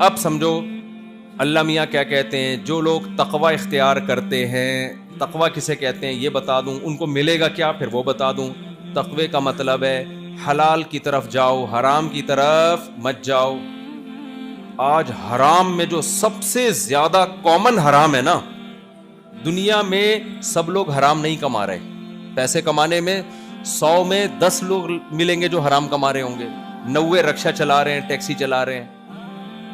اب سمجھو اللہ میاں کیا کہتے ہیں. جو لوگ تقوی اختیار کرتے ہیں, تقوی کسے کہتے ہیں یہ بتا دوں, ان کو ملے گا کیا پھر وہ بتا دوں. تقوی کا مطلب ہے حلال کی طرف جاؤ, حرام کی طرف مت جاؤ. آج حرام میں جو سب سے زیادہ کامن حرام ہے نا دنیا میں, سب لوگ حرام نہیں کما رہے. پیسے کمانے میں 100 میں 10 لوگ ملیں گے جو حرام کما رہے ہوں گے, 90 رکشہ چلا رہے ہیں, ٹیکسی چلا رہے ہیں.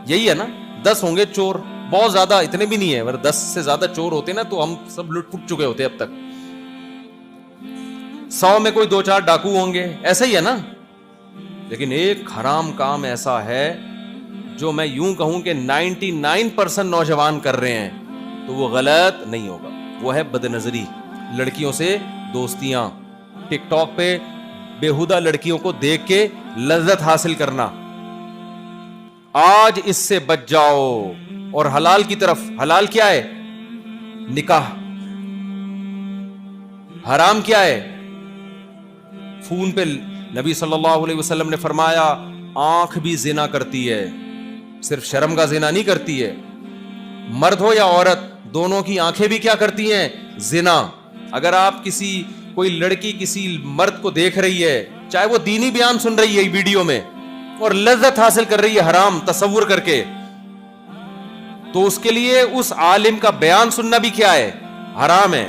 یہی ہے نا, 10 ہوں گے چور, بہت زیادہ اتنے بھی نہیں ہے, اگر 10 سے زیادہ چور ہوتے نا تو ہم سب لٹ پٹ چکے ہوتے اب تک. 100 میں کوئی 2-4 ڈاکو ہوں گے, ایسا ہی ہے نا. لیکن ایک حرام کام ایسا ہے جو میں یوں کہوں کہ 99% نوجوان کر رہے ہیں تو وہ غلط نہیں ہوگا. وہ ہے بد نظری, لڑکیوں سے دوستیاں, ٹک ٹاک پہ بےہودہ لڑکیوں کو دیکھ کے لذت حاصل کرنا. آج اس سے بچ جاؤ اور حلال کی طرف. حلال کیا ہے؟ نکاح. حرام کیا ہے؟ فون پہ نبی صلی اللہ علیہ وسلم نے فرمایا آنکھ بھی زنا کرتی ہے, صرف شرم کا زنا نہیں کرتی ہے. مرد ہو یا عورت, دونوں کی آنکھیں بھی کیا کرتی ہیں؟ زنا. اگر آپ کوئی لڑکی کسی مرد کو دیکھ رہی ہے, چاہے وہ دینی بیان سن رہی ہے ویڈیو میں اور لذت حاصل کر رہی ہے حرام تصور کر کے, تو اس کے لیے اس عالم کا بیان سننا بھی کیا ہے؟ حرام ہے.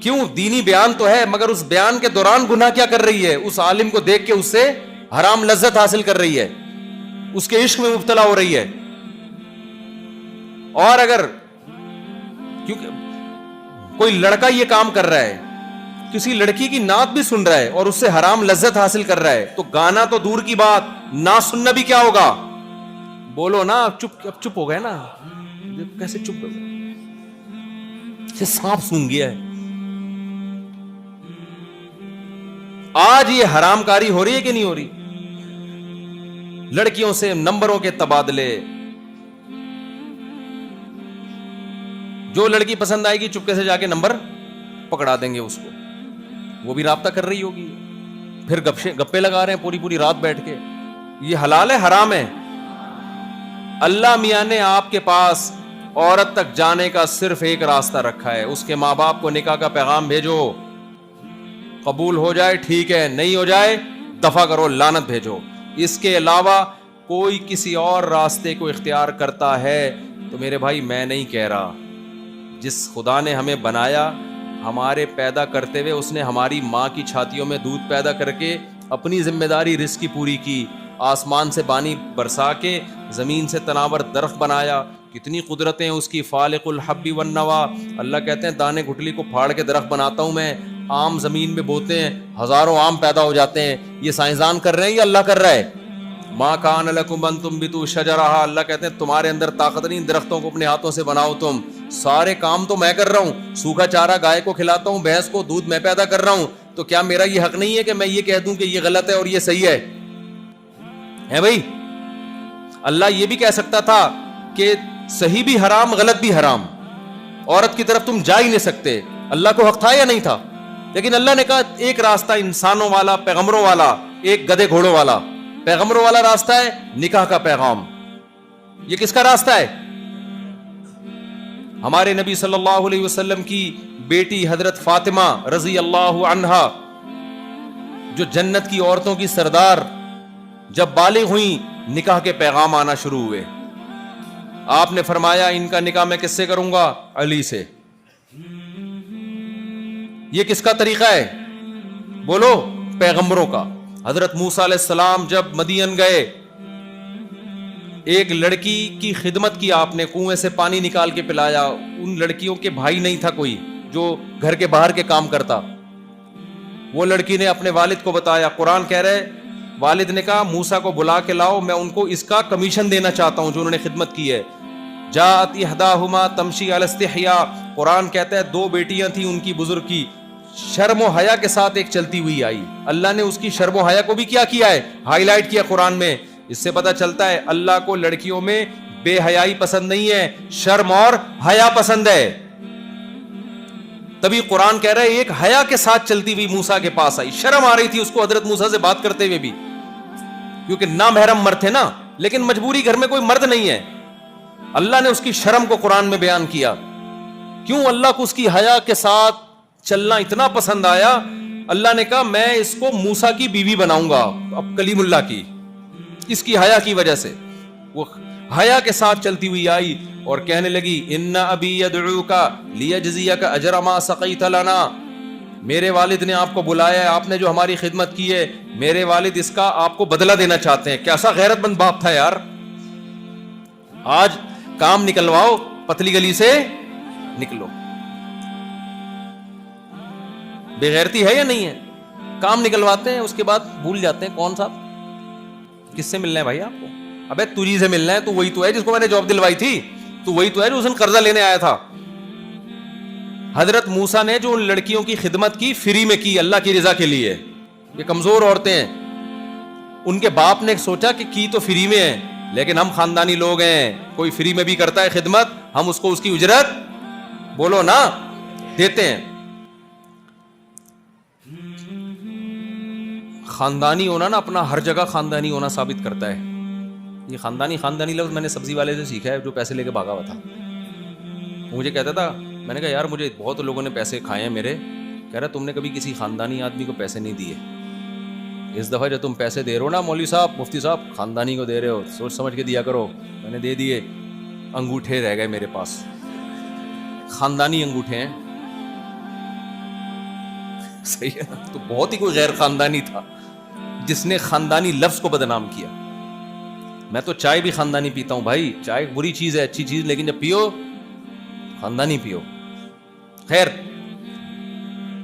کیوں؟ دینی بیان تو ہے مگر اس بیان کے دوران گناہ کیا کر رہی ہے؟ اس عالم کو دیکھ کے اس سے حرام لذت حاصل کر رہی ہے, اس کے عشق میں مبتلا ہو رہی ہے. اور اگر کیونکہ کوئی لڑکا یہ کام کر رہا ہے, کسی لڑکی کی نعت بھی سن رہا ہے اور اس سے حرام لذت حاصل کر رہا ہے, تو گانا تو دور کی بات, نعت سننا بھی کیا ہوگا؟ بولو نا. اب چپ ہو گئے نا, کیسے چپ ہو گئے؟ سانپ سونگ گیا ہے. آج یہ حرام کاری ہو رہی ہے کہ نہیں ہو رہی؟ لڑکیوں سے نمبروں کے تبادلے. جو لڑکی پسند آئے گی چپکے سے جا کے نمبر پکڑا دیں گے اس کو, وہ بھی رابطہ کر رہی ہوگی, پھر گپے لگا رہے ہیں پوری رات بیٹھ کے. یہ حلال ہے حرام ہے؟ اللہ میاں نے آپ کے پاس عورت تک جانے کا صرف ایک راستہ رکھا ہے, اس کے ماں باپ کو نکاح کا پیغام بھیجو, قبول ہو جائے ٹھیک ہے, نہیں ہو جائے دفع کرو, لعنت بھیجو. اس کے علاوہ کوئی کسی اور راستے کو اختیار کرتا ہے تو میرے بھائی میں نہیں کہہ رہا, جس خدا نے ہمیں بنایا, ہمارے پیدا کرتے ہوئے اس نے ہماری ماں کی چھاتیوں میں دودھ پیدا کر کے اپنی ذمہ داری رزق کی پوری کی, آسمان سے پانی برسا کے زمین سے تناور درخت بنایا, کتنی قدرتیں اس کی, فالق الحب والنوا. اللہ کہتے ہیں دانے گٹلی کو پھاڑ کے درخت بناتا ہوں میں, آم زمین میں بوتے ہیں, ہزاروں آم پیدا ہو جاتے ہیں. یہ سائنسدان کر رہے ہیں یا اللہ کر رہا ہے؟ ما کان لکم ان تنبتوا شجرہا, اللہ کہتے ہیں تمہارے اندر طاقت نہیں درختوں کو اپنے ہاتھوں سے بناؤ تم, سارے کام تو میں کر رہا ہوں. سوکھا چارہ گائے کو کھلاتا ہوں, بھینس کو دودھ میں پیدا کر رہا ہوں, تو کیا میرا یہ حق نہیں ہے کہ میں یہ کہہ دوں کہ یہ غلط ہے اور یہ صحیح ہے بھائی؟ اللہ یہ بھی کہہ سکتا تھا کہ صحیح بھی حرام غلط بھی حرام, عورت کی طرف تم جا ہی نہیں سکتے. اللہ کو حق تھا یا نہیں تھا؟ لیکن اللہ نے کہا ایک راستہ انسانوں والا, پیغمبروں والا, ایک گدھے گھوڑوں والا. پیغمبروں والا راستہ ہے نکاح کا پیغام. یہ کس کا راستہ ہے؟ ہمارے نبی صلی اللہ علیہ وسلم کی بیٹی حضرت فاطمہ رضی اللہ عنہا, جو جنت کی عورتوں کی سردار, جب بالغ ہوئیں نکاح کے پیغام آنا شروع ہوئے. آپ نے فرمایا ان کا نکاح میں کس سے کروں گا؟ علی سے. یہ کس کا طریقہ ہے؟ بولو, پیغمبروں کا. حضرت موسیٰ علیہ السلام جب مدین گئے, ایک لڑکی کی خدمت کی آپ نے, کنویں سے پانی نکال کے پلایا. ان لڑکیوں کے بھائی نہیں تھا کوئی جو گھر کے باہر کے کام کرتا. وہ لڑکی نے اپنے والد کو بتایا. قرآن کہہ رہے والد نے کہا موسیٰ کو بلا کے لاؤ, میں ان کو اس کا کمیشن دینا چاہتا ہوں جو انہوں نے خدمت کی ہے. جاءت احداہما تمشی علی استحیاء, قرآن کہتا ہے 2 بیٹیاں تھیں ان کی بزرگ کی, شرم و حیا کے ساتھ ایک چلتی ہوئی آئی. اللہ نے اس کی شرم و حیا کو بھی کیا ہے؟ ہائی لائٹ کیا قرآن میں. اس سے پتہ چلتا ہے اللہ کو لڑکیوں میں بے حیائی پسند نہیں ہے, شرم اور حیا پسند ہے. تبھی قرآن کہہ رہا ہے ایک حیا کے ساتھ چلتی ہوئی موسیٰ کے پاس آئی. شرم آ رہی تھی اس کو حضرت موسیٰ سے بات کرتے ہوئے بھی, کیونکہ نامحرم مرد تھے نا, لیکن مجبوری گھر میں کوئی مرد نہیں ہے. اللہ نے اس کی شرم کو قرآن میں بیان کیا. کیوں؟ اللہ کو اس کی حیا کے ساتھ چلنا اتنا پسند آیا, اللہ نے کہا میں اس کو موسیٰ کی بیوی بناؤں گا, اب کلیم اللہ کی, اس کی حیا کی وجہ سے. وہ حیا کے ساتھ چلتی ہوئی آئی اور کہنے لگی ان ابی یدعوک لیجزیک اجر ما سقیت لنا, میرے والد نے آپ کو بلایا ہے, آپ نے جو ہماری خدمت کی ہے, میرے والد اس کا آپ کو بدلہ دینا چاہتے ہیں. کیسا غیرت مند باپ تھا یار. آج کام نکلواؤ, پتلی گلی سے نکلو. بے غیرتی ہے یا نہیں ہے؟ کام نکلواتے ہیں, اس کے بعد بھول جاتے ہیں کون صاحب کس سے ملنا ہے بھائی آپ کو. ابے تجھی سے ملنا ہے, تو وہی تو ہے جس کو میں نے جاب دلوائی تھی, تو وہی تو ہے جو اس دن قرضہ لینے آیا تھا. حضرت موسیٰ نے جو ان لڑکیوں کی خدمت کی فری میں کی, اللہ کی رضا کے لیے. یہ کمزور عورتیں ہیں, ان کے باپ نے سوچا کہ کی تو فری میں ہے, لیکن ہم خاندانی لوگ ہیں, کوئی فری میں بھی کرتا ہے خدمت, ہم اس کو اس کی اجرت بولو نا دیتے ہیں. خاندانی ہونا نا, اپنا ہر جگہ خاندانی ہونا ثابت کرتا ہے. یہ خاندانی لفظ میں نے سبزی والے سے سیکھا ہے جو پیسے لے کے بھاگا ہوا تھا. مجھے کہتا تھا, میں نے کہا یار مجھے بہت لوگوں نے پیسے کھائے ہیں میرے. کہہ رہا تم نے کبھی کسی خاندانی آدمی کو پیسے نہیں دیے. اس دفعہ جب تم پیسے دے رہے ہو نا مولوی صاحب, مفتی صاحب, خاندانی کو دے رہے ہو, سوچ سمجھ کے دیا کرو. میں نے دے دیے, انگوٹھے رہ گئے میرے پاس, خاندانی انگوٹھے ہیں. صحیح ہے نا. تو بہت ہی کوئی غیر خاندانی تھا جس نے خاندانی لفظ کو بدنام کیا. میں تو چائے بھی خاندانی پیتا ہوں بھائی, چائے بری چیز ہے, اچھی چیز, لیکن جب پیو خاندانی پیو. خیر,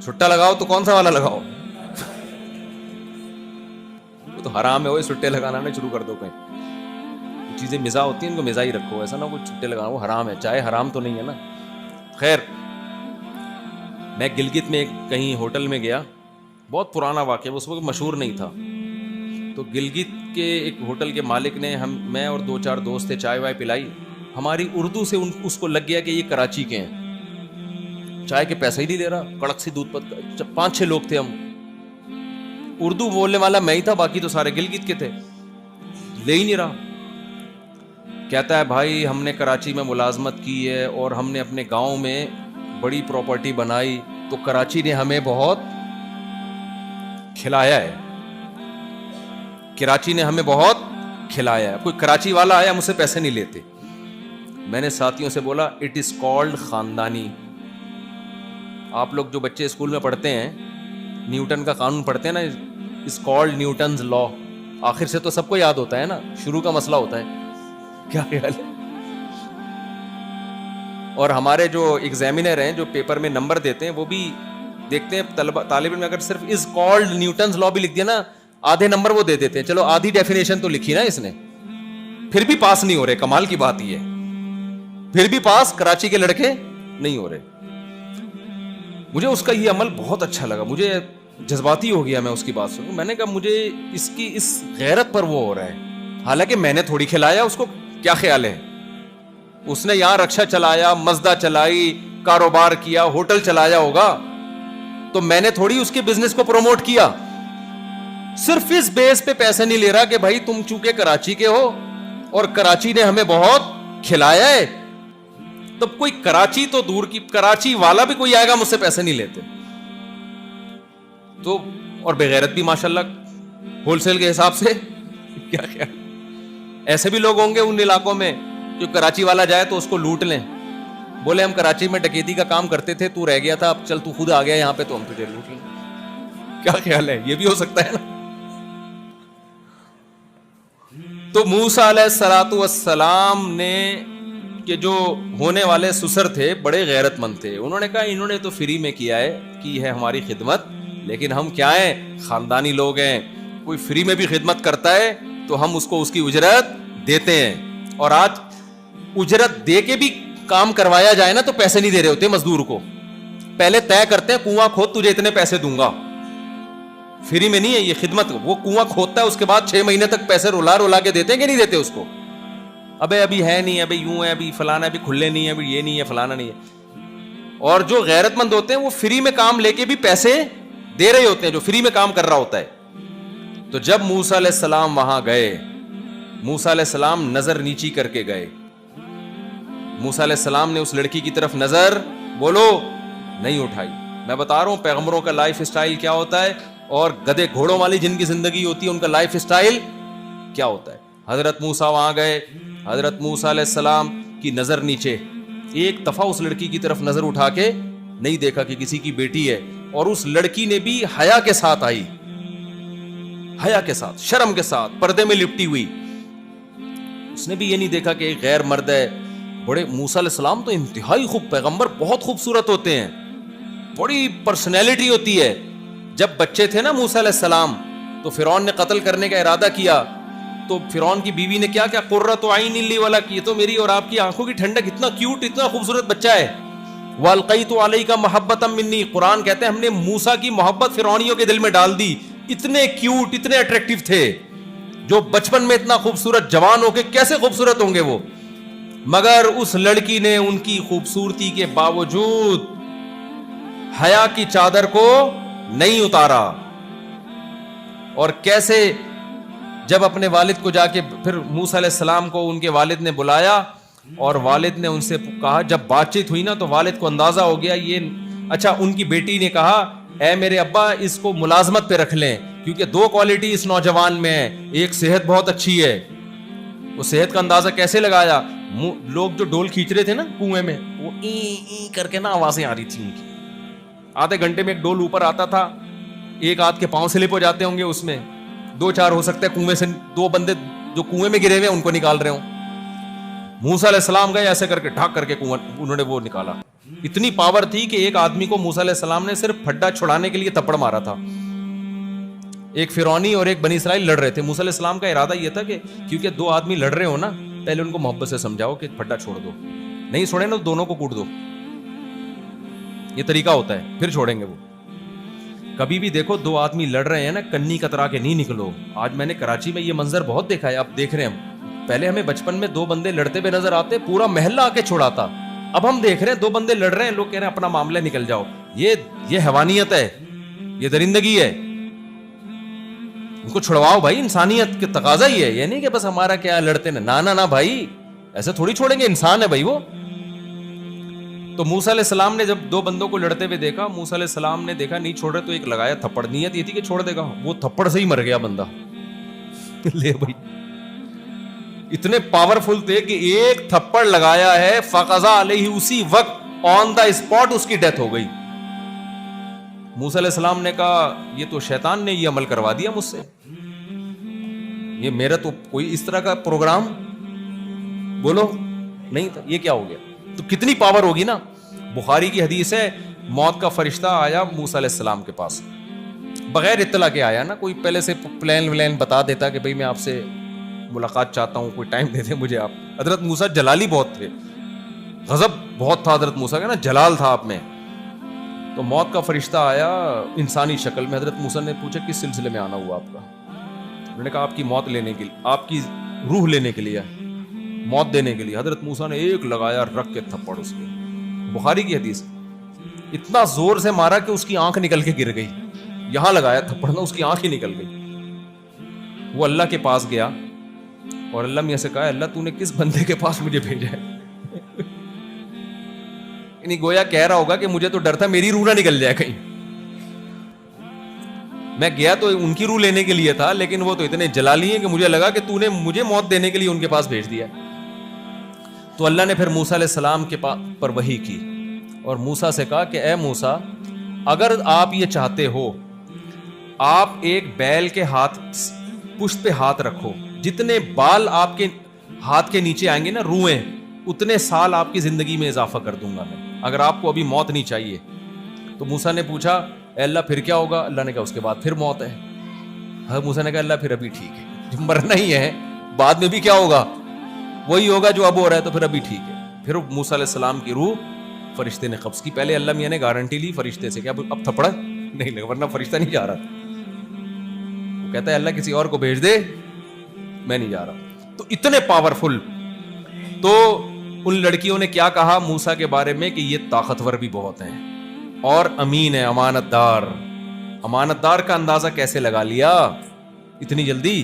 سٹا لگاؤ تو کون سا والا لگاؤ, وہ تو حرام ہے. وہ سٹے لگانا نہ شروع کر دو کہیں. چیزیں مزاح ہوتی ہیں ان کو مزاح ہی رکھو, ایسا نہ وہ چھٹے لگانا, وہ حرام ہے. چائے حرام تو نہیں ہے نا. خیر, میں گلگت میں کہیں ہوٹل میں گیا, بہت پرانا واقعہ, اس وقت مشہور نہیں تھا. تو گلگت کے ایک ہوٹل کے مالک نے میں اور 2-4 دوست تھے, چائے وائے پلائی. ہماری اردو سے اس کو لگ گیا کہ یہ کراچی کے ہیں, چائے کے پیسے ہی نہیں دے رہا, کڑک سی دودھ پت. 5-6 لوگ تھے ہم, اردو بولنے والا میں ہی تھا, باقی تو سارے گلگت کے تھے, لے ہی نہیں رہا. کہتا ہے بھائی ہم نے کراچی میں ملازمت کی ہے اور ہم نے اپنے گاؤں میں بڑی پراپرٹی بنائی, تو کراچی نے ہمیں بہت کھلایا ہے, کراچی نے ہمیں بہت کھلایا ہے. کوئی کراچی والا آیا, مجھ سے پیسے نہیں لیتے. میں نے ساتھیوں سے بولا اٹ از کالڈ خاندانی. آپ لوگ جو بچے اسکول میں پڑھتے ہیں, نیوٹن کا قانون پڑھتے ہیں نا, از کالڈ نیوٹنز لا. آخر سے تو سب کو یاد ہوتا ہے نا, شروع کا مسئلہ ہوتا ہے. کیا خیال ہے؟ اور ہمارے جو ایگزامینر ہیں جو پیپر میں نمبر دیتے ہیں, وہ بھی دیکھتے ہیں طالب علم اگر صرف از کالڈ نیوٹنز لا بھی لکھ دیا نا, آدھے نمبر وہ دے دیتے ہیں. چلو آدھی ڈیفینیشن تو لکھی نا اس نے, پھر بھی پاس نہیں ہو رہے. کمال کی بات یہ ہے, پھر بھی پاس کراچی کے لڑکے نہیں ہو رہے. مجھے اس کا یہ عمل بہت اچھا لگا, مجھے جذباتی ہو گیا میں اس کی بات سن. میں نے کہا مجھے اس کی اس غیرت پر وہ ہو رہا ہے, حالانکہ میں نے تھوڑی کھلایا اس کو. کیا خیال ہے, اس نے یہاں رکشا چلایا, مزدہ چلائی, کاروبار کیا, ہوٹل چلایا ہوگا, تو میں نے تھوڑی اس کے بزنس کو پروموٹ کیا. صرف اس بیس پہ پیسے نہیں لے رہا کہ بھائی تم چونکہ کراچی کے ہو اور کراچی نے ہمیں بہت کھلایا ہے. تب کوئی کراچی تو دور کی, کراچی والا بھی کوئی آئے گا مجھ سے پیسے نہیں لیتے. تو اور بغیرت بھی ماشاءاللہ ہول سیل کے حساب سے. کیا خیال, ایسے بھی لوگ ہوں گے ان علاقوں میں جو کراچی والا جائے تو اس کو لوٹ لیں, بولے ہم کراچی میں ڈکیتی کا کام کرتے تھے, تو رہ گیا تھا, اب چل تو خود آ گیا یہاں پہ تو ہم تجھے لوٹ لیں. کیا خیال ہے, یہ بھی ہو سکتا ہے نا. تو موسیٰ علیہ الصلوۃ والسلام نے کہ جو ہونے والے سسر تھے بڑے غیرت مند تھے, انہوں نے کہا انہوں نے تو فری میں کیا ہے, کی ہے ہماری خدمت, لیکن ہم کیا ہیں, خاندانی لوگ ہیں. کوئی فری میں بھی خدمت کرتا ہے تو ہم اس کو اس کی اجرت دیتے ہیں. اور آج اجرت دے کے بھی کام کروایا جائے نا تو پیسے نہیں دے رہے ہوتے مزدور کو, پہلے طے کرتے ہیں کنواں کھود تجھے اتنے پیسے دوں گا. فری میں نہیں ہے یہ خدمت, وہ کنواں کھودتا ہے, اس کے بعد 6 مہینے تک پیسے رولا کے دیتے ہیں کہ نہیں دیتے اس کو. ابے ابھی ہے نہیں, ابھی یوں ہے, ابھی فلانا, ابھی کھلے نہیں ہے, ابھی یہ نہیں ہے, فلانا نہیں ہے. اور جو غیرت مند ہوتے ہیں وہ فری میں کام لے کے بھی پیسے دے رہے ہوتے ہیں, جو فری میں کام کر رہا ہوتا ہے. تو جب موسیٰ علیہ السلام وہاں گئے موسیٰ علیہ السلام نظر نیچی کر کے گئے. موسیٰ علیہ السلام نے اس لڑکی کی طرف نظر بولو نہیں اٹھائی. میں بتا رہا ہوں پیغمبروں کا لائف اسٹائل کیا ہوتا ہے, اور گدھے گھوڑوں والی جن کی زندگی ہوتی ہے ان کا لائف اسٹائل کیا ہوتا ہے. حضرت موسیٰ وہاں گئے, حضرت موسیٰ علیہ السلام کی نظر نیچے, ایک دفعہ اس لڑکی کی طرف نظر اٹھا کے نہیں دیکھا کہ کسی کی بیٹی ہے, اور اس لڑکی نے بھی حیا کے ساتھ آئی, حیا کے ساتھ, شرم کے ساتھ, پردے میں لپٹی ہوئی. اس نے بھی یہ نہیں دیکھا کہ ایک غیر مرد ہے. بڑے موسیٰ علیہ السلام تو انتہائی خوب پیغمبر, بہت خوبصورت ہوتے ہیں, بڑی پرسنالٹی ہوتی ہے. جب بچے تھے نا موسیٰ علیہ السلام تو فرعون نے قتل کرنے کا ارادہ کیا, تو فرعون کی بیوی نے کیا کیا, قرۃ عین لی ولک, یہ تو میری اور آپ کی آنکھوں کی ٹھنڈک, اتنا کیوٹ اتنا خوبصورت بچہ ہے. والقیت علیک محبۃ منی, قرآن کہتے ہیں ہم نے موسیٰ کی محبت فرعونیوں کے دل میں ڈال دی. اتنے کیوٹ اتنے اٹریکٹیو تھے, جو بچپن میں اتنا خوبصورت, جوان ہو کے کیسے خوبصورت ہوں گے وہ. مگر اس لڑکی نے ان کی خوبصورتی کے باوجود حیا کی چادر کو نہیں اتارا. اور کیسے, جب اپنے والد کو جا کے پھر موسیٰ علیہ السلام کو ان کے والد نے بلایا, اور والد نے ان سے کہا, جب بات چیت ہوئی نا تو والد کو اندازہ ہو گیا یہ, اچھا ان کی بیٹی نے کہا اے میرے ابا اس کو ملازمت پہ رکھ لیں, کیونکہ دو کوالٹی اس نوجوان میں ہے, ایک صحت بہت اچھی ہے. وہ صحت کا اندازہ کیسے لگایا, لوگ جو ڈول کھینچ رہے تھے نا کنویں میں, وہ ای کر کے نا آوازیں آ رہی تھی ان کی. آدھے گھنٹے میں ایک ڈول اوپر آتا تھا, ایک آدھ کے پاؤں سلپ ہو جاتے ہوں گے اس میں, دو چار ہو سکتے ہیں کنویں سے, دو بندے جو کنویں میں گرے ہوئے ان کو نکال رہے ہوں. موسیٰ علیہ السلام گئے ایسے کر کے ڈھاک کر کے کنواں انہوں نے وہ نکالا. اتنی پاور تھی کہ ایک آدمی کو موسیٰ علیہ السلام نے صرف پھڈا چھڑانے کے لیے تھپڑ مارا تھا. ایک فرعونی اور ایک بنی اسرائیل لڑ رہے تھے. موسیٰ علیہ السلام کا ارادہ یہ تھا کہ کیونکہ دو آدمی لڑ رہے ہو نا, پہلے ان کو محبت سے سمجھاؤ کہ پھڈا چھوڑ دو, نہیں چھوڑے نا تو دونوں کو کوٹ دو, یہ طریقہ ہوتا ہے, پھر چھوڑیں گے وہ. کبھی بھی دیکھو دو آدمی لڑ رہے ہیں نا, کنی کترا کے نہیں نکلو. آج میں نے کراچی میں یہ منظر بہت دیکھا ہے, اب دیکھ رہے ہیں ہم. پہلے ہمیں بچپن میں دو بندے لڑتے ہوئے نظر آتے, پورا محلہ آ کے چھڑاتا. اب ہم دیکھ رہے ہیں دو بندے لڑ رہے ہیں, لوگ کہہ رہے ہیں اپنا معاملہ نکل جاؤ. یہ حیوانیت ہے, یہ درندگی ہے. ان کو چھڑواؤ بھائی, انسانیت کے تقاضا ہی ہے. یہ نہیں کہ بس ہمارا کیا لڑتے نا, نہ بھائی ایسے تھوڑی چھوڑیں گے, انسان ہے بھائی وہ. تو موسیٰ علیہ السلام نے جب دو بندوں کو لڑتے ہوئے دیکھا, موسیٰ علیہ السلام نے دیکھا نہیں چھوڑ رہے تو ایک لگایا تھپڑ. نیت یہ تھی کہ چھوڑ دے گا, وہ تھپڑ سے ہی مر گیا بندہ. لے بھائی, اتنے پاورفل تھے کہ ایک تھپڑ لگایا ہے, فقضا علیہ, اسی وقت آن دا اسپاٹ اس کی ڈیتھ ہو گئی. موسیٰ علیہ السلام نے کہا یہ تو شیطان نے یہ عمل کروا دیا مجھ سے, یہ میرا تو کوئی اس طرح کا پروگرام بولو نہیں تھا, یہ کیا ہو گیا. تو کتنی پاور ہوگی نا. بخاری کی حدیث ہے, موت کا فرشتہ آیا موسیٰ علیہ السلام کے پاس, بغیر اطلاع کے آیا نا, کوئی پہلے سے پلان بتا دیتا کہ بھئی میں آپ سے ملاقات چاہتا ہوں, کوئی ٹائم دے دیں مجھے آپ. حضرت موسیٰ جلالی بہت تھے, غضب بہت تھا حضرت موسیٰ کا نا, جلال تھا آپ میں. تو موت کا فرشتہ آیا انسانی شکل میں. حضرت موسیٰ نے پوچھا کس سلسلے میں آنا ہوا آپ کا. انہوں نے کہا آپ کی موت لینے کے لیے, آپ کی روح لینے کے لیے, موت دینے کے لیے. حضرت موسیٰ نے ایک لگایا رکھ کے تھپڑ اس کے, بخاری کی حدیث, اتنا زور سے مارا کہ اس کی آنکھ نکل کے گر گئی. یہاں لگایا تھپڑ نا, اس کی آنکھ ہی نکل گئی. وہ اللہ کے پاس گیا اور اللہ میاں سے کہا اللہ تو نے کس بندے کے پاس مجھے بھیجا ہے. یعنی گویا کہہ رہا ہوگا کہ مجھے تو ڈر تھا میری روح نہ نکل جائے کہیں. میں گیا تو ان کی روح لینے کے لیے تھا, لیکن وہ تو اتنے جلالی ہیں کہ مجھے لگا کہ تو نے مجھے موت دینے کے لیے ان کے پاس بھیج دیا. تو اللہ نے پھر موسیٰ علیہ السلام کے پر وحی کی اور موسیٰ سے کہا کہ اے موسیٰ, اگر آپ یہ چاہتے ہو, آپ ایک بیل کے پشت پہ ہاتھ رکھو, جتنے بال آپ کے ہاتھ کے نیچے آئیں گے نا, روئیں, اتنے سال آپ کی زندگی میں اضافہ کر دوں گا میں, اگر آپ کو ابھی موت نہیں چاہیے. تو موسیٰ نے پوچھا اے اللہ پھر کیا ہوگا. اللہ نے کہا اس کے بعد پھر موت ہے. حضرت موسیٰ نے کہا اللہ پھر ابھی ٹھیک ہے, جب مرنا ہی ہے بعد میں بھی کیا ہوگا, وہی ہوگا جو اب ہو رہا ہے, تو پھر ابھی ٹھیک ہے. پھر موسیٰ علیہ السلام کی روح فرشتے نے قبض کی. پہلے اللہ میاں نے گارنٹی لی فرشتے سے کہ اب تھپڑا نہیں لگا, ورنہ فرشتہ نہیں جا رہا تھا. وہ کہتا ہے اللہ کسی اور کو بھیج دے, میں نہیں جا رہا. تو اتنے پاورفل. تو ان لڑکیوں نے کیا کہا موسیٰ کے بارے میں کہ یہ طاقتور بھی بہت ہیں اور امین ہے, امانت دار. امانت دار کا اندازہ کیسے لگا لیا اتنی جلدی.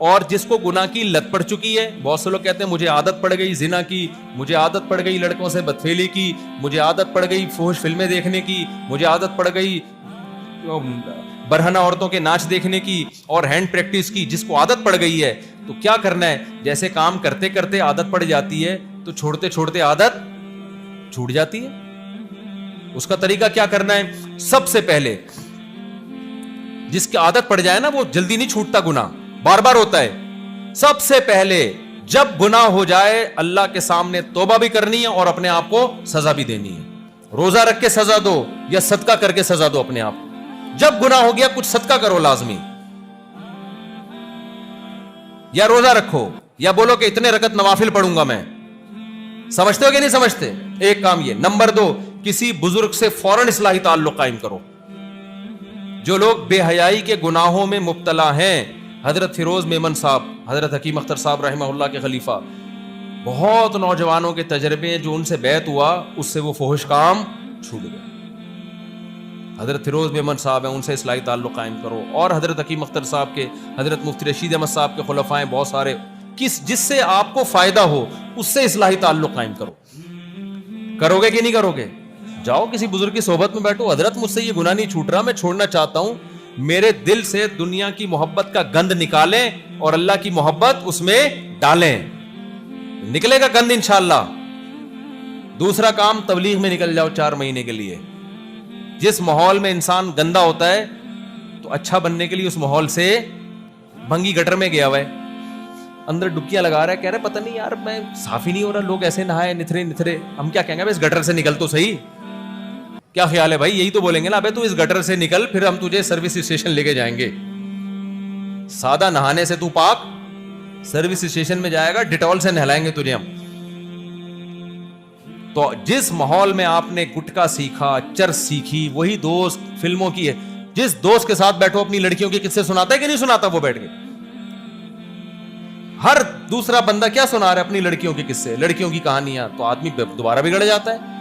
اور جس کو گناہ کی لت پڑ چکی ہے. بہت سے لوگ کہتے ہیں مجھے عادت پڑ گئی زنا کی, مجھے عادت پڑ گئی لڑکوں سے بدفعلی کی, مجھے عادت پڑ گئی فحش فلمیں دیکھنے کی, مجھے عادت پڑ گئی برہنہ عورتوں کے ناچ دیکھنے کی اور ہینڈ پریکٹس کی. جس کو عادت پڑ گئی ہے تو کیا کرنا ہے, جیسے کام کرتے کرتے عادت پڑ جاتی ہے تو چھوڑتے چھوڑتے عادت چھوٹ جاتی ہے. اس کا طریقہ کیا کرنا ہے, سب سے پہلے جس کی عادت پڑ جائے نا وہ جلدی نہیں چھوٹتا, گناہ بار بار ہوتا ہے. سب سے پہلے جب گناہ ہو جائے اللہ کے سامنے توبہ بھی کرنی ہے اور اپنے آپ کو سزا بھی دینی ہے. روزہ رکھ کے سزا دو یا صدقہ کر کے سزا دو اپنے آپ کو. جب گناہ ہو گیا کچھ صدقہ کرو لازمی, یا روزہ رکھو, یا بولو کہ اتنے رکعت نوافل پڑھوں گا میں. سمجھتے ہو کہ نہیں سمجھتے؟ ایک کام یہ. نمبر 2, کسی بزرگ سے فوراً اصلاحی تعلق قائم کرو. جو لوگ بے حیائی کے گناہوں میں مبتلا ہیں, حضرت فیروز میمن صاحب, حضرت حکیم اختر صاحب رحمہ اللہ کے خلیفہ, بہت نوجوانوں کے تجربے جو ان سے بیعت ہوا اس سے وہ فحش کام چھوٹ گئے. حضرت فیروز میمن صاحب ہیں, ان سے اصلاحی تعلق قائم کرو. اور حضرت حکیم اختر صاحب کے, حضرت مفتی رشید احمد صاحب کے خلفاء ہیں بہت سارے, جس سے آپ کو فائدہ ہو اس سے اصلاحی تعلق قائم کرو. کرو گے کہ نہیں کرو گے؟ جاؤ کسی بزرگ کی صحبت میں بیٹھو, حضرت مجھ سے یہ گناہ نہیں چھوٹ رہا, میں چھوڑنا چاہتا ہوں, میرے دل سے دنیا کی محبت کا گند نکالیں اور اللہ کی محبت اس میں ڈالیں, نکلے گا گند انشاءاللہ. دوسرا کام, تبلیغ میں نکل جاؤ 4 مہینے کے لیے. جس ماحول میں انسان گندا ہوتا ہے تو اچھا بننے کے لیے اس ماحول سے, بھنگی گٹر میں گیا ہوا ہے, اندر ڈبکیاں لگا رہا ہے, کہہ رہا ہے پتہ نہیں یار میں صاف ہی نہیں ہو رہا, لوگ ایسے نہائے نتھرے نتھرے, ہم کیا کہیں گے اس گٹر سے نکل تو صحیح. کیا خیال ہے بھائی؟ یہی تو بولیں گے نا, ابے تو اس گٹر سے نکل پھر ہم تجھے سروس اسٹیشن لے کے جائیں گے. سادہ نہانے سے تو پاک, سروس اسٹیشن میں جائے گا ڈیٹول سے نہلائیں گے تجھے ہم. تو جس ماحول میں آپ نے گٹکا سیکھا, چرس سیکھی, وہی دوست فلموں کی ہے. جس دوست کے ساتھ بیٹھو اپنی لڑکیوں کے قصے سناتا ہے کہ نہیں سناتا وہ بیٹھ کے؟ ہر دوسرا بندہ کیا سنا رہا ہے؟ اپنی لڑکیوں کے قصے, لڑکیوں کی کہانیاں. تو آدمی دوبارہ بگڑ جاتا ہے.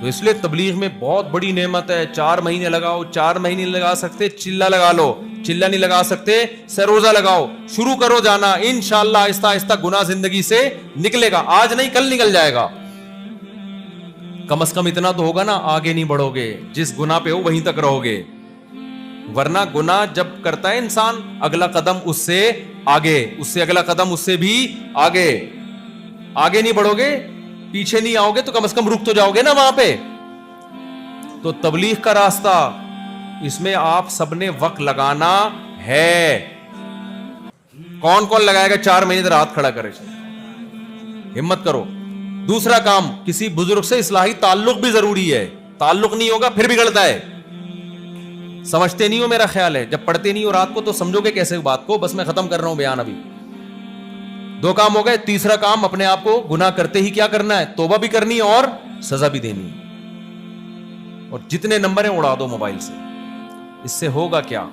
تو اس لیے تبلیغ میں بہت بڑی نعمت ہے. 4 مہینے لگاؤ, 4 مہینے نہیں لگا سکتے چلہ لگا لو, چلہ نہیں لگا سکتے سروزہ لگاؤ, شروع کرو جانا. انشاءاللہ آہستہ آہستہ گناہ زندگی سے نکلے گا, آج نہیں کل نکل جائے گا. کم از کم اتنا تو ہوگا نا, آگے نہیں بڑھو گے, جس گناہ پہ ہو وہیں تک رہو گے. ورنہ گناہ جب کرتا ہے انسان, اگلا قدم اس سے آگے, اس سے اگلا قدم اس سے بھی آگے. آگے نہیں بڑھو گے, پیچھے نہیں آؤ گے تو کم از کم رک تو جاؤ گے نا وہاں پہ. تو تبلیغ کا راستہ, اس میں آپ سب نے وقت لگانا ہے. کون کون لگائے گا 4 مہینے ہاتھ کھڑا کرے, ہمت کرو. دوسرا کام, کسی بزرگ سے اصلاحی تعلق بھی ضروری ہے. تعلق نہیں ہوگا پھر بگڑتا ہے. سمجھتے نہیں ہو میرا خیال ہے, جب پڑھتے نہیں ہو رات کو تو سمجھو گے کیسے بات کو. بس میں ختم کر رہا ہوں بیان ابھی. 2 کام ہو گئے. تیسرا کام, اپنے آپ کو گناہ کرتے ہی کیا کرنا ہے؟ توبہ بھی کرنی ہے اور سزا بھی دینی ہے. اور جتنے نمبر ہیں اڑا دو موبائل سے. اس سے ہوگا کیا؟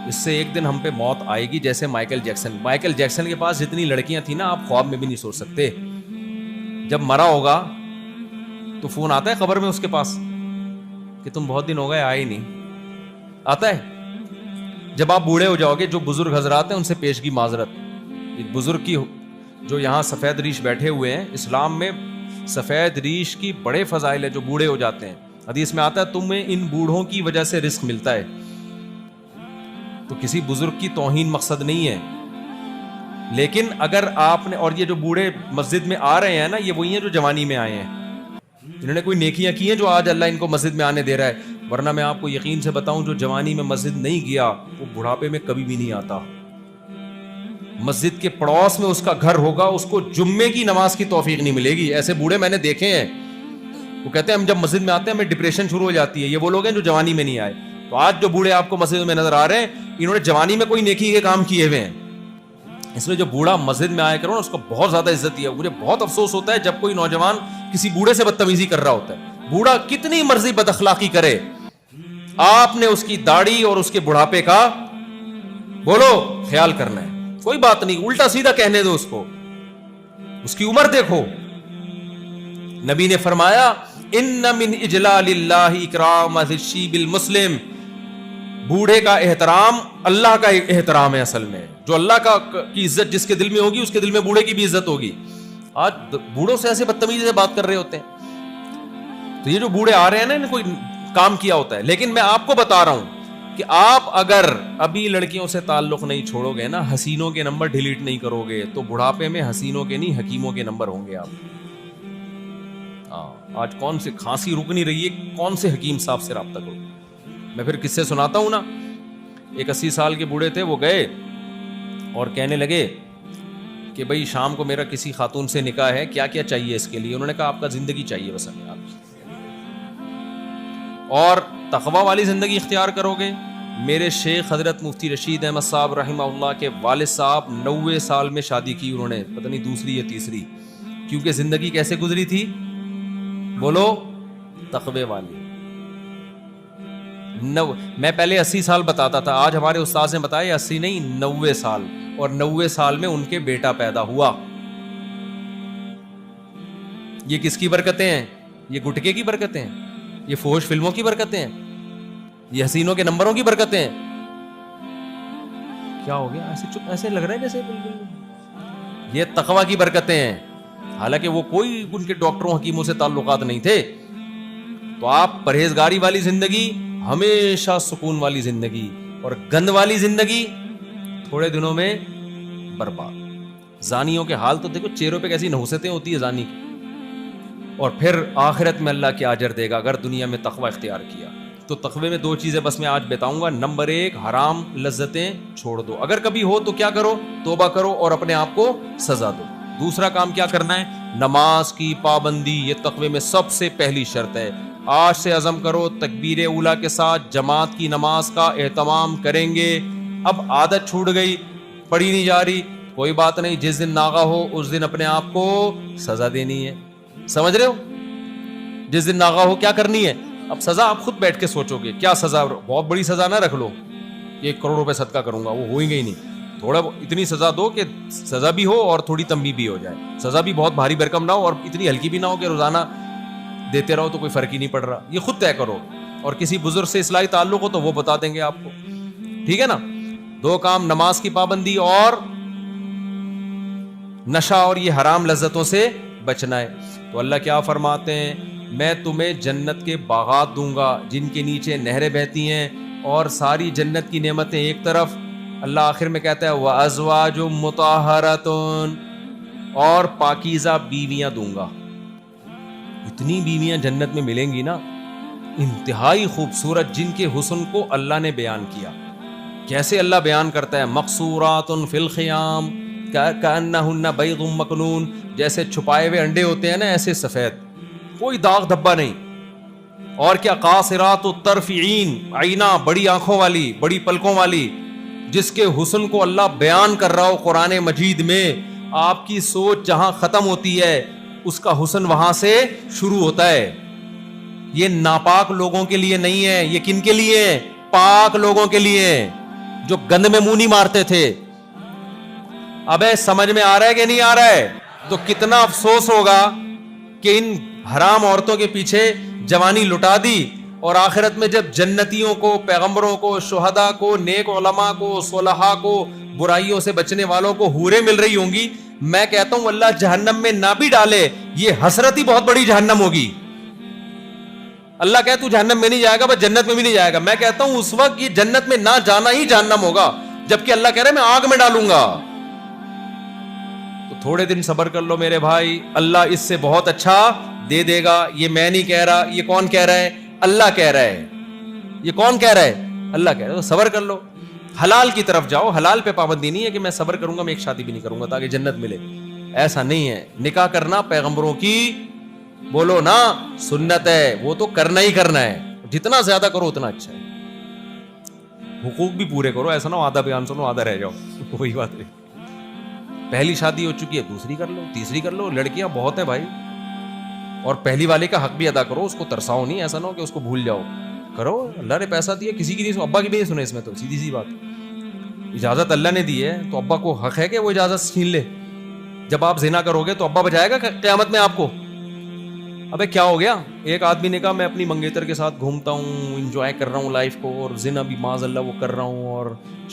اس سے ایک دن ہم پہ موت آئے گی جیسے مائیکل جیکسن کے پاس جتنی لڑکیاں تھیں نا, آپ خواب میں بھی نہیں سوچ سکتے. جب مرا ہوگا تو فون آتا ہے قبر میں اس کے پاس کہ تم بہت دن ہو گئے آئے نہیں, آتا ہے. جب آپ بوڑھے ہو جاؤ گے, جو بزرگ حضرات ہیں ان سے پیشگی معذرت. ایک بزرگ کی, جو یہاں سفید ریش بیٹھے ہوئے ہیں, اسلام میں سفید ریش کی بڑے فضائل ہے جو بوڑھے ہو جاتے ہیں. حدیث میں آتا ہے تمہیں ان بوڑھوں کی وجہ سے رزق ملتا ہے. تو کسی بزرگ کی توہین مقصد نہیں ہے, لیکن اگر آپ نے, اور یہ جو بوڑھے مسجد میں آ رہے ہیں نا, یہ وہی ہیں جو جوانی میں آئے ہیں, جنہوں نے کوئی نیکیاں کی ہیں جو آج اللہ ان کو مسجد میں آنے دے رہا ہے. ورنہ میں آپ کو یقین سے بتاؤں, جو جوانی میں مسجد نہیں گیا وہ بڑھاپے میں کبھی بھی نہیں آتا. مسجد کے پڑوس میں اس کا گھر ہوگا, اس کو جمعے کی نماز کی توفیق نہیں ملے گی. ایسے بوڑھے میں نے دیکھے ہیں, وہ کہتے ہیں ہم جب مسجد میں آتے ہیں ہمیں ڈپریشن شروع ہو جاتی ہے. یہ وہ لوگ ہیں جو جوانی میں نہیں آئے. تو آج جو بوڑھے آپ کو مسجد میں نظر آ رہے ہیں, انہوں نے جوانی میں کوئی نیکی کے کام کیے ہوئے ہیں. اس لیے جو بوڑھا مسجد میں آیا کرو نا, اس کو بہت زیادہ عزت دیا. مجھے بہت افسوس ہوتا ہے جب کوئی نوجوان کسی بوڑھے سے بدتمیزی کر رہا ہوتا ہے. بوڑھا کتنی مرضی بد اخلاقی کرے, آپ نے اس کی داڑھی اور اس کے بڑھاپے کا بولو خیال کرنا ہے. کوئی بات نہیں, الٹا سیدھا کہنے دو اس کو, اس کی عمر دیکھو. نبی نے فرمایا ان من اجلال اللہ اکرام الشیب المسلم, بوڑھے کا احترام اللہ کا احترام ہے اصل میں. جو اللہ کی عزت جس کے دل میں ہوگی اس کے دل میں بوڑھے کی بھی عزت ہوگی. آج بوڑھوں سے ایسے بدتمیزی سے بات کر رہے ہوتے ہیں. تو یہ جو بوڑھے آ رہے ہیں نا انہیں کوئی کام کیا ہوتا ہے. لیکن میں آپ کو بتا رہا ہوں کہ آپ اگر ابھی لڑکیوں سے تعلق نہیں چھوڑو گے نا, حسینوں کے نمبر ڈیلیٹ نہیں کرو گے, تو بڑھاپے میں حسینوں کے نہیں حکیموں کے نمبر ہوں گے آپ. آج کون سے کھانسی رک نہیں رہی ہے, کون سے حکیم صاحب سے رابطہ کرو. میں پھر قصے سناتا ہوں نا. ایک 80 سال کے بوڑھے تھے, وہ گئے اور کہنے لگے کہ بھائی شام کو میرا کسی خاتون سے نکاح ہے, کیا کیا چاہیے اس کے لیے. انہوں نے کہا آپ کا زندگی چاہیے بس ہمیں, آپ اور تقوی والی زندگی اختیار کرو گے. میرے شیخ حضرت مفتی رشید احمد صاحب رحمہ اللہ کے والد صاحب 90 سال میں شادی کی انہوں نے, پتہ نہیں دوسری یا تیسری, کیونکہ زندگی کیسے گزری تھی بولو, تقوی والی. میں پہلے 80 سال بتاتا تھا, آج ہمارے استاذ نے بتایا 80 نہیں 90 سال, اور 90 سال میں ان کے بیٹا پیدا ہوا. یہ کس کی برکتیں ہیں؟ یہ گٹکے کی برکتیں ہیں, یہ فوش فلموں کی برکتیں ہیں, یہ حسینوں کے نمبروں کی برکتیں ہیں. کیا ہو گیا ایسے چپ, ایسے لگ رہا ہے جیسے بالکل. یہ تقوی کی برکتیں ہیں. حالانکہ وہ کوئی ان کے ڈاکٹروں حکیموں سے تعلقات نہیں تھے. تو آپ پرہیزگاری والی زندگی, ہمیشہ سکون والی زندگی, اور گند والی زندگی تھوڑے دنوں میں برباد. زانیوں کے حال تو دیکھو, چہروں پہ کیسی نحوستیں ہوتی ہے زانی کی, اور پھر آخرت میں اللہ کیا اجر دے گا اگر دنیا میں تقوی اختیار کیا. تو تقوی میں 2 چیزیں بس میں آج بتاؤں گا. نمبر 1, حرام لذتیں چھوڑ دو. اگر کبھی ہو تو کیا کرو, توبہ کرو اور اپنے آپ کو سزا دو. دوسرا کام کیا کرنا ہے, نماز کی پابندی. یہ تقوی میں سب سے پہلی شرط ہے. آج سے عزم کرو تکبیر اولیٰ کے ساتھ جماعت کی نماز کا اہتمام کریں گے. اب عادت چھوٹ گئی, پڑھی نہیں جا رہی, کوئی بات نہیں, جس دن ناغہ ہو اس دن اپنے آپ کو سزا دینی ہے. سمجھ رہے ہو, جس دن ناغہ ہو کیا کرنی ہے. اب سزا آپ خود بیٹھ کے سوچو گے کیا سزا. بہت بڑی سزا نہ رکھ لو, 1 کروڑ روپے صدقہ کروں گا, وہ ہوئیں گے ہی نہیں. تھوڑا اتنی سزا دو کہ سزا بھی ہو اور تھوڑی تنبیہ بھی ہو جائے. سزا بھی بہت بھاری بھرکم نہ ہو اور اتنی ہلکی بھی نہ ہو کہ روزانہ دیتے رہو تو کوئی فرق ہی نہیں پڑ رہا. یہ خود طے کرو, اور کسی بزرگ سے اصلاحی تعلق ہو تو وہ بتا دیں گے آپ کو. ٹھیک ہے نا. 2 کام, نماز کی پابندی اور نشہ اور یہ حرام لذتوں سے بچنا ہے. تو اللہ کیا فرماتے ہیں, میں تمہیں جنت کے باغات دوں گا جن کے نیچے نہریں بہتی ہیں, اور ساری جنت کی نعمتیں ایک طرف. اللہ آخر میں کہتا ہے وَأَزْوَاجٌ مُطَهَّرَةٌ, اور پاکیزہ بیویاں دوں گا. اتنی بیویاں جنت میں ملیں گی نا, انتہائی خوبصورت, جن کے حسن کو اللہ نے بیان کیا. کیسے اللہ بیان کرتا ہے, مقصورات فی الخیام کأنہن بیض مکنون, جیسے چھپائے ہوئے انڈے ہوتے ہیں نا ایسے سفید, کوئی داغ دھبا نہیں. اور کیا, قاصرات الطرف عین, عینا بڑی آنکھوں والی, بڑی پلکوں والی, جس کے حسن کو اللہ بیان کر رہا ہو قرآن مجید میں. آپ کی سوچ جہاں ختم ہوتی ہے اس کا حسن وہاں سے شروع ہوتا ہے. یہ ناپاک لوگوں کے لیے نہیں ہے, یہ کن کے لیے, پاک لوگوں کے لیے جو گند میں منہ نہیں مارتے تھے. ابے سمجھ میں آ رہا ہے کہ نہیں آ رہا ہے؟ تو کتنا افسوس ہوگا کہ ان حرام عورتوں کے پیچھے جوانی لٹا دی, اور آخرت میں جب جنتیوں کو, پیغمبروں کو, شہداء کو, نیک علماء کو, صلحاء کو, برائیوں سے بچنے والوں کو حوریں مل رہی ہوں گی. میں کہتا ہوں اللہ جہنم میں نہ بھی ڈالے, یہ حسرت ہی بہت بڑی جہنم ہوگی. اللہ کہے تو جہنم میں نہیں جائے گا, بس جنت میں بھی نہیں جائے گا. میں کہتا ہوں اس وقت یہ جنت میں نہ جانا ہی جہنم ہوگا, جبکہ اللہ کہہ رہا ہے میں آگ میں ڈالوں گا. تو تھوڑے دن صبر کر لو میرے بھائی, اللہ اس سے بہت اچھا دے دے گا. یہ میں نہیں کہہ رہا, یہ کون کہہ رہا ہے, اللہ کہہ رہا ہے. یہ کون کہہ رہا ہے, اللہ کہہ رہا ہے. تو صبر کر لو, حلال کی طرف جاؤ. حلال پہ پابندی نہیں ہے کہ میں صبر کروں گا, میں ایک شادی بھی نہیں کروں گا تاکہ جنت ملے, ایسا نہیں ہے. نکاح کرنا پیغمبروں کی بولو نا سنت ہے, وہ تو کرنا ہی کرنا ہے. جتنا زیادہ کرو اتنا اچھا ہے. حقوق بھی پورے کرو, ایسا نہ آدھا بیان سنو آدھا رہ جاؤ, کوئی بات نہیں. پہلی شادی ہو چکی ہے, دوسری کر لو, تیسری کر لو. لڑکیاں بہت ہیں بھائی, اور پہلی والے کا حق بھی ادا کرو, اس کو ترساؤ نہیں. ایسا نہ ہو کہ اس کو بھول جاؤ. کرو, اللہ نے پیسہ دیا, کسی کی نہیں, ابا کی بھی نہیں سنے اس میں. تو سیدھی سی بات, اجازت اللہ نے دی ہے تو ابا کو حق ہے کہ وہ اجازت چھین لے. جب آپ زنا کرو گے تو ابا بچائے گا قیامت میں آپ کو, ابے کیا ہو گیا؟ ایک آدمی نے کہا میں اپنی منگیتر کے ساتھ گھومتا ہوں, انجوائے کر رہا ہوں لائف کو, اور زنا بھی معاذ اللہ وہ کر رہا ہوں, اور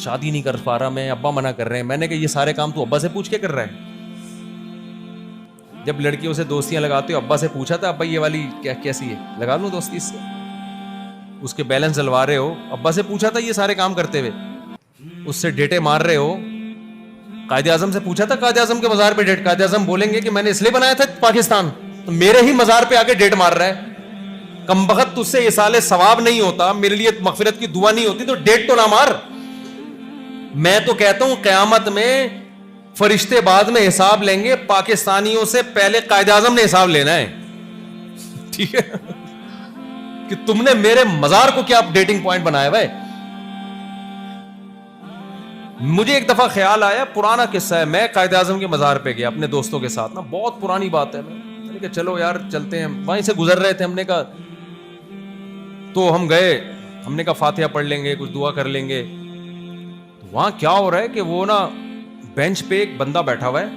شادی نہیں کر پا رہا میں, ابا منع کر رہے ہیں. میں نے کہا یہ سارے کام تو ابا سے پوچھ کے کر رہا ہے؟ جب لڑکیوں سے دوستیاں لگاتے ہو ابا سے پوچھا تھا ابا یہ والی کیسی ہے, لگا لوں دوستی اس سے؟ اس کے بیلنس ڈلوا رہے ہو, ابا سے پوچھا تھا یہ سارے کام کرتے ہوئے؟ اس سے ڈیٹے مار رہے ہو, قائد اعظم سے پوچھا تھا قائد اعظم کے مزار پہ ڈیٹ؟ قائد اعظم بولیں گے کہ میں نے اس لیے بنایا تھا پاکستان, تو میرے ہی مزار پہ آ کے ڈیٹ مار رہا ہے. کمبخت تجھ سے اصال ثواب نہیں ہوتا, میرے لیے مغفرت کی دعا نہیں ہوتی, تو ڈیٹ تو نہ مار. میں تو کہتا ہوں قیامت میں فرشتے بعد میں حساب لیں گے, پاکستانیوں سے پہلے قائد اعظم نے حساب لینا ہے. ٹھیک ہے کہ تم نے میرے مزار کو کیا ڈیٹنگ پوائنٹ بنایا بھائی. مجھے ایک دفعہ خیال آیا, پرانا قصہ ہے, میں قائد اعظم کے مزار پہ گیا اپنے دوستوں کے ساتھ نا, بہت پرانی بات ہے. میں نے کہا چلو یار چلتے ہیں, وہیں سے گزر رہے تھے, ہم نے کہا تو ہم گئے, ہم نے کہا فاتحہ پڑھ لیں گے, کچھ دعا کر لیں گے. تو وہاں کیا ہو رہا ہے کہ وہ نا بینچ پہ ایک بندہ بیٹھا ہوا ہے,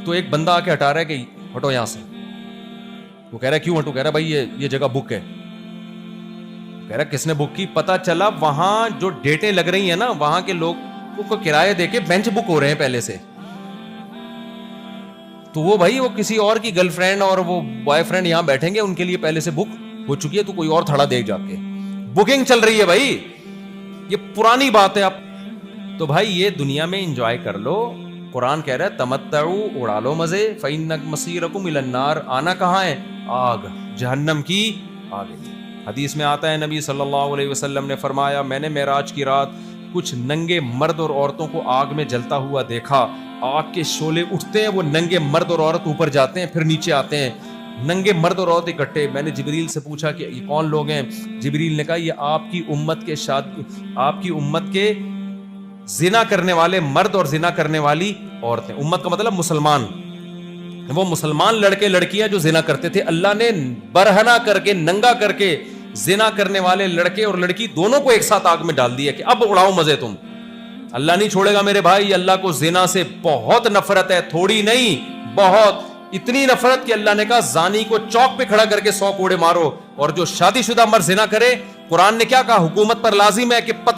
تو ایک بندہ آ کے ہٹا رہا ہے کہ ہٹو یہاں سے. وہ کہہ رہا ہے کیوں ہٹو؟ کہہ رہا بھائی یہ جگہ بک ہے. کہہ رہا کس نے بک کی؟ پتا چلا وہاں جو ڈیٹیں لگ رہی ہیں نا, وہاں کے لوگ کو کرایہ دے کے بینچ بک ہو رہے ہیں پہلے سے. تو وہ بھائی وہ کسی اور کی گرل فرینڈ اور وہ بوائے فرینڈ یہاں بیٹھیں گے, ان کے لیے پہلے سے بک ہو چکی ہے, تو کوئی اور تھڑا دے جا کے بکنگ چل رہی ہے بھائی. یہ پرانی بات ہے. اب تو بھائی یہ دنیا میں انجوائے کر لو. قرآن کہہ رہا ہے تمتعوا, اڑا لو مزے, فإن مصیرکم الی النار, آنا کہاں ہے؟ آگ, جہنم کی آگ. حدیث میں آتا ہے نبی صلی اللہ علیہ وسلم نے فرمایا میں نے معراج کی رات کچھ ننگے مرد اور عورتوں کو آگ میں جلتا ہوا دیکھا. آگ کے شعلے اٹھتے ہیں, وہ ننگے مرد اور عورت اوپر جاتے ہیں, پھر نیچے آتے ہیں, ننگے مرد اور عورت اکٹھے. میں نے جبریل سے پوچھا کہ یہ کون لوگ ہیں؟ جبریل نے کہا یہ آپ کی امت کے زنا کرنے والے مرد اور زنا کرنے والی عورتیں. امت کا مطلب مسلمان, وہ مسلمان لڑکے لڑکیاں جو زنا کرتے تھے, اللہ نے برہنہ کر کے, ننگا کر کے زنا کرنے والے لڑکے اور لڑکی دونوں کو ایک ساتھ آگ میں ڈال دیا کہ اب اڑاؤ مزے تم. اللہ نہیں چھوڑے گا میرے بھائی. اللہ کو زنا سے بہت نفرت ہے, تھوڑی نہیں بہت. اتنی نفرت کہ اللہ نے کہا زانی کو چوک پہ کھڑا کر کے 100 کوڑے مارو, اور جو شادی شدہ مرد زنا کرے, قرآن نے کیا کہا؟ حکومت پر لازم ہے کہ پتھروں